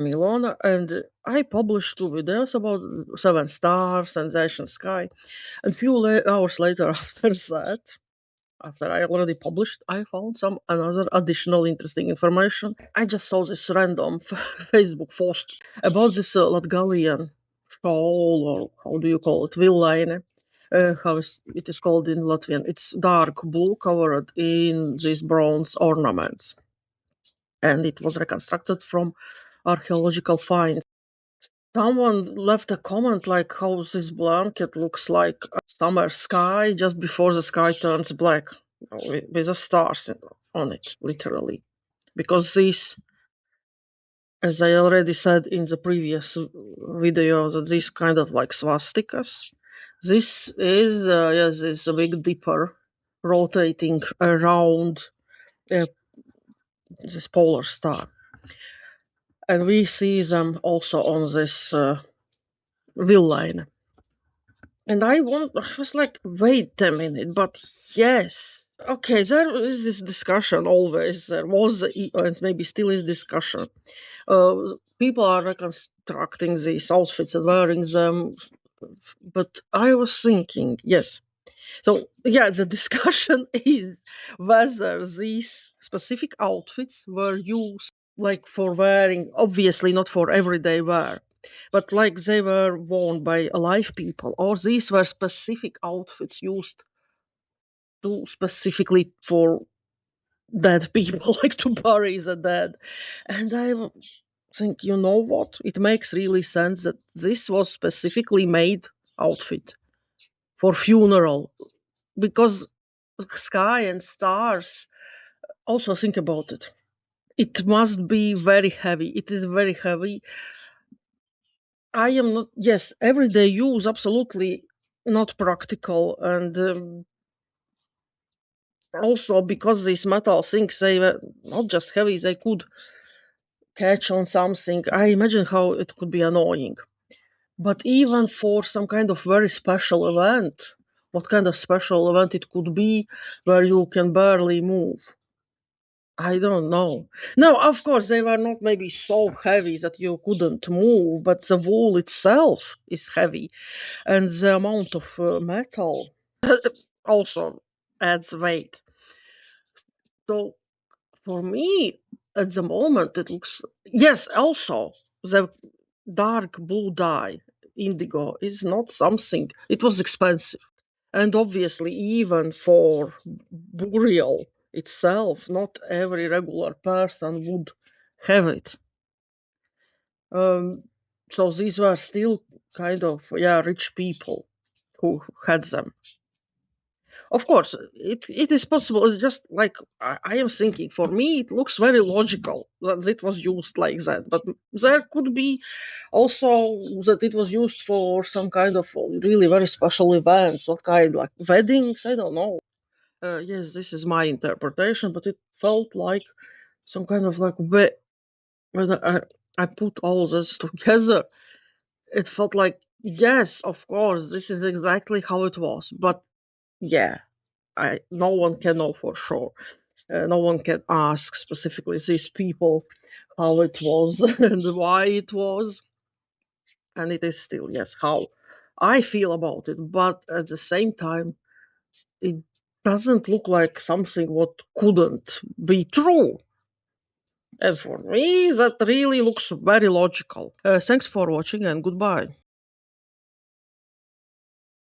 Milana, and I published 2 videos about seven stars, sensation sky. And few hours later, after that, after I already published, I found some another additional interesting information. I just saw this random Facebook post about this Latgalian shawl, or how do you call it, villine. It is called in Latvian. It's dark blue covered in these bronze ornaments, and it was reconstructed from archaeological finds. Someone left a comment like how this blanket looks like a summer sky just before the sky turns black, with the stars on it, literally. Because these, as I already said in the previous video, that these kind of like swastikas, this is, yes, this a big dipper rotating around uh, this polar star. And we see them also on this wheel line. And I was like, wait a minute, but yes. Okay, there is this discussion always. There was, and maybe still is discussion. People are reconstructing these outfits and wearing them. But I was thinking, yes. So, yeah, the discussion is whether these specific outfits were used like for wearing, obviously not for everyday wear, but like they were worn by alive people, or these were specific outfits used to specifically for dead people, like to bury the dead. And I think, you know what? It makes really sense that this was specifically made outfit for funeral, because sky and stars, also think about it. It must be very heavy. It is very heavy. I am not, yes, everyday use, absolutely not practical. And also because these metal things, they were not just heavy, they could catch on something. I imagine how it could be annoying. But even for some kind of very special event, what kind of special event it could be where you can barely move? I don't know. No, of course, they were not maybe so heavy that you couldn't move, but the wool itself is heavy. And the amount of metal also adds weight. So for me, at the moment, it looks, yes, also the dark blue dye, indigo, is not something, it was expensive. And obviously, even for burial itself, not every regular person would have it. Um, so these were still kind of, yeah, rich people who had them. Of course, it is possible. It's just like I am thinking. For me, it looks very logical that it was used like that. But there could be also that it was used for some kind of really very special events. What kind, like weddings? I don't know. Yes, this is my interpretation, but it felt like some kind of like when I put all this together, it felt like, yes, of course, this is exactly how it was. But yeah, no one can know for sure. No one can ask specifically these people how it was and why it was. And it is still, yes, how I feel about it. But at the same time, it doesn't look like something what couldn't be true. And for me, that really looks very logical. Thanks for watching and goodbye.